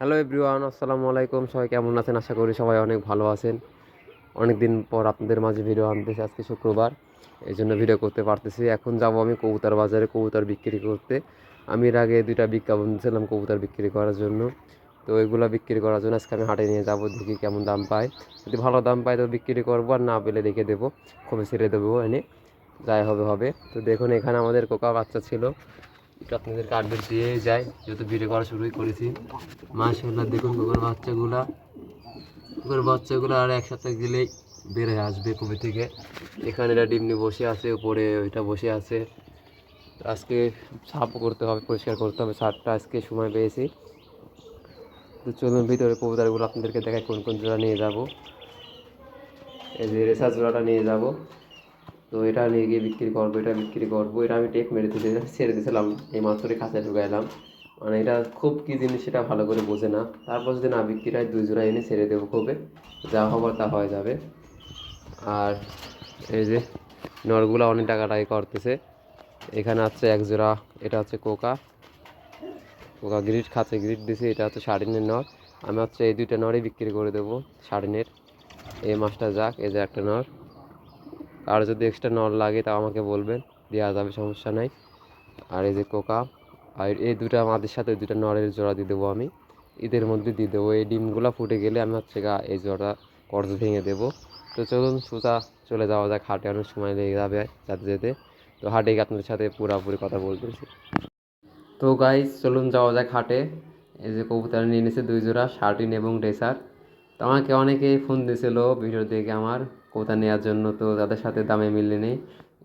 Hello everyone, আসসালামু আলাইকুম। সবাই কেমন আছেন? আশা করি সবাই অনেক ভালো আছেন। অনেক দিন পর আপনাদের মাঝে ভিডিও আনতেছি। আজকে শুক্রবার, এই জন্য ভিডিও করতে পারতেছি। এখন যাব আমি কবুতর বাজারে কবুতর বিক্রি করতে। আমি এর আগে 2টা বিজ্ঞাপন দিয়েছিলাম কবুতর বিক্রি করার জন্য। তো ওইগুলো বিক্রি করার জন্য আজকে আমি হাটে নিয়ে যাব, দেখি কেমন দাম পায়। যদি ভালো দাম পায় তো বিক্রি করবো, আর না পেলে রেখে দেবো, খুবই ছেড়ে দেবো এনে, যাই হবে হবে। তো দেখুন, এখানে আমাদের কোকা বাচ্চা ছিল, এটা আপনাদের আপডেট দিয়ে যায়, যেহেতু ভিডিও করা শুরুই করেছি। মাশাআল্লাহ, দেখুন কুকুর বাচ্চাগুলো আর এক সপ্তাহ গেলেই বের হয়ে আসবে কবে থেকে। এখানে এটা ডিম নিয়ে বসে আছে, উপরে ওইটা বসে আছে। আজকে সাফ করতে হবে, পরিষ্কার করতে হবে। সারটা আজকে সময় পেয়েছি। তো চলুন ভিতরে কবুতরগুলো আপনাদেরকে দেখায় কোন কোন জোড়া নিয়ে যাব। এই যে রেসার জোড়াটা নিয়ে যাব। তো এটা নিয়ে গিয়ে বিক্রি করবো, এটা বিক্রি করবো। এটা আমি টেক মেরে ছেড়ে দিয়েছিলাম, এই মাত্রই খাঁচায় ঢুকাইলাম। মানে এটা খুব কী জিনিস সেটা ভালো করে বোঝে না। তারপর যদি না বিক্রি হয় 2 জোড়া এনে ছেড়ে দেবো খুবে, যা হবার তা হয়ে যাবে। আর এই যে নরগুলো অনেক টাকাটাই করতেছে। এখানে আছে এক জোড়া, এটা হচ্ছে কোকা কোকা গ্রিড খাঁচে গ্রিড দিছে। এটা হচ্ছে সাড়িনের নর। আমি হচ্ছে এই 2টা নরই বিক্রি করে দেবো সাড়িনের। এই মাছটা যাক, এই যে একটা নর। আর যদি এক্সট্রা নর লাগে তাও আমাকে বলবেন, দেওয়া যাবে, সমস্যা নাই। আর এই যে কোকা, আর এই 2টা মাদের সাথে 2টা নরের জোড়া দিয়ে দেবো আমি, ঈদের মধ্যে দিয়ে দেবো। এই ডিমগুলো ফুটে গেলে আমি হচ্ছে এই জোড়া কর্জ ভেঙে দেবো। তো চলুন সোজা চলে যাওয়া যাক হাটে, অনেক সময় লেগে যাবে যেতে যেতে। তো হাটে গিয়ে আপনাদের সাথে পুরোপুরি কথা বলতেছি। তো গাইস, চলুন যাওয়া যাক হাটে। এই যে কবুতর নিয়ে নিয়েছে 2 জোড়া, শার্টিন এবং রেসার। তো আমাকে অনেকেই ফোন দিয়েছিল ভিডিও দেখে আমার কবুতর নেওয়ার জন্য, তো তাদের সাথে দামে মিলেনি,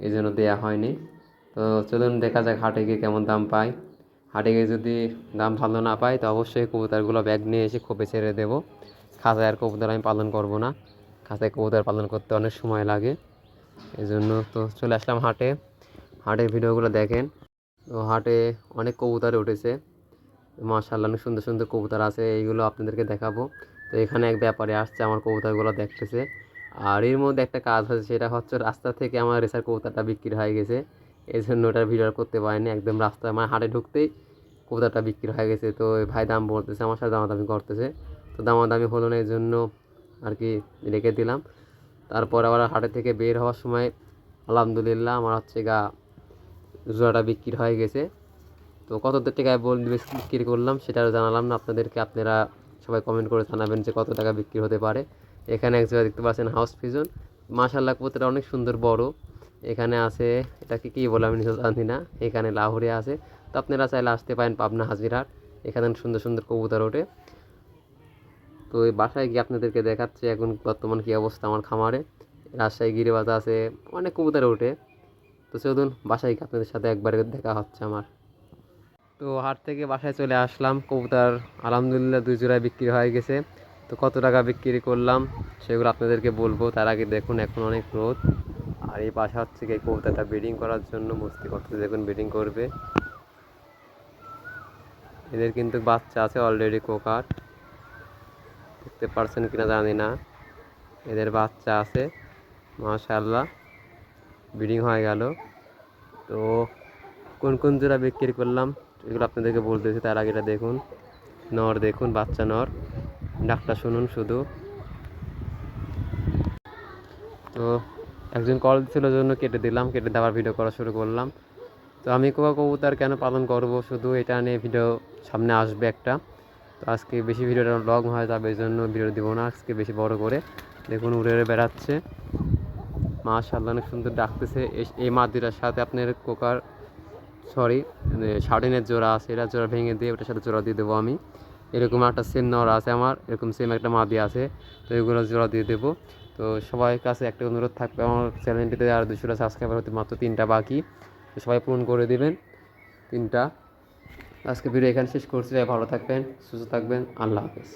এই জন্য দেওয়া হয়নি। তো চলুন দেখা যাক হাটে গিয়ে কেমন দাম পাই। হাটে গিয়ে যদি দাম ভালো না পাই তো অবশ্যই কবুতরগুলো ব্যাগ নিয়ে এসে খোপে ছেড়ে দেবো। খাঁচায় আর কবুতর আমি পালন করব না, খাঁচায় কবুতর পালন করতে অনেক সময় লাগে, এই জন্য। তো চলে আসলাম হাটে, হাটের ভিডিওগুলো দেখেন। তো হাটে অনেক কবুতর উঠেছে, মাশাআল্লাহ, অনেক সুন্দর সুন্দর কবুতর আছে, এইগুলো আপনাদেরকে দেখাবো। তো এখানে এক ব্যাপারে আসছে, আমার কবুতরগুলো দেখতেছে। আর এর মধ্যে একটা কাজ হচ্ছে, সেটা হচ্ছে রাস্তা থেকে আমার রেসার কবুতরটা বিক্রি হয়ে গেছে, এই জন্য ওটার ভিডিও করতে পারিনি। একদম রাস্তা মানে হাটে ঢুকতেই কবুতরটা বিক্রি হয়ে গেছে। তো ওই ভাই দাম বলতেছে, আমার সাথে দামাদামি করতেছে। তো দামাদামি হলো না, এই জন্য আর কি রেখে দিলাম। তারপর আবার হাটে থেকে বের হওয়ার সময় আলহামদুলিল্লাহ আমার হচ্ছে জোড়াটা বিক্রি হয়ে গেছে। তো কত টাকায় বিক্রি করলাম সেটাও জানালাম না আপনাদেরকে। আপনারা সবাই কমেন্ট করে জানাবেন যে কত টাকা বিক্রি হতে পারে। এখানে এক জায়গায় দেখতে পাচ্ছেন হাউস পিজন, মাশাআল্লাহ কবুতরটা অনেক সুন্দর বড়। এখানে আছে, এটাকে কী বলে আমি নিজেও জানি না, এখানে লাহোরে আছে। তো আপনারা চাইলে আসতে পারেন পাবনা হাজিরহাট, এখানে সুন্দর সুন্দর কবুতর ওঠে। তো এই বাসায় গিয়ে আপনাদেরকে দেখাচ্ছে এখন বর্তমান কী অবস্থা আমার খামারে। রাজশাহী গিরিবাজ আছে, অনেক কবুতর ওঠে। তো চলুন বাসায় গিয়ে আপনাদের সাথে একবারে দেখা হচ্ছে আমার। তো হাট থেকে বাসায় চলে আসলাম, কবুতর আলহামদুলিল্লাহ 2 জোড়ায় বিক্রি হয়ে গেছে। তো কত টাকা বিক্রি করলাম সেগুলো আপনাদেরকে বলবো, তার আগে দেখুন এখন অনেক রোদ। আর এই পাশে হচ্ছে কি কবুতরটা ব্রিডিং করার জন্য মস্তি করতে, দেখুন ব্রিডিং করবে। এদের কিন্তু বাচ্চা আছে অলরেডি, কোকার দেখতে পারছেন কিনা জানি না, এদের বাচ্চা আছে মাশাআল্লাহ, ব্রিডিং হয়ে গেল। তো কোন কোন জোড়া বিক্রি করলাম এগুলো আপনাদেরকে বলতেছি, তার আগে এটা দেখুন, নর দেখুন, বাচ্চা নর, ডাকটা শুনুন শুধু। তো একজন কল ছিল জন্য কেটে দিলাম, কেটে দেওয়ার ভিডিও করা শুরু করলাম। তো আমি কোকা কবুতর কেন পালন করব, শুধু এটা নিয়ে ভিডিও সামনে আসবে একটা। তো আজকে বেশি ভিডিওটা লং হয়ে যাবে, এই জন্য ভিডিও দিব না আজকে বেশি বড় করে। দেখুন উড়ে উড়ে বেড়াচ্ছে, মাশাআল্লাহ অনেক সুন্দর ডাকতেছে। এই মাদিটার সাথে আপনার কোকার সরি শার্টিনের জোড়া আছে, এটা জোড়া ভেঙে দিয়ে ওটার সাথে জোড়া দিয়ে দেবো আমি। এরকম একটা সেম নর আছে আমার, এরকম সেম একটা মাদি আছে, তো এগুলো জোড়া দিয়ে দেবো। তো সবার কাছে একটা অনুরোধ থাকবে, আমার চ্যানেলটিতে আর 200টা সাবস্ক্রাইবার হতে মাত্র 3টা বাকি, তো সবাই পূরণ করে দেবেন 3টা। আজকে ভিডিও এখানে শেষ করছি, ভালো থাকবেন, সুস্থ থাকবেন, আল্লাহ হাফেজ।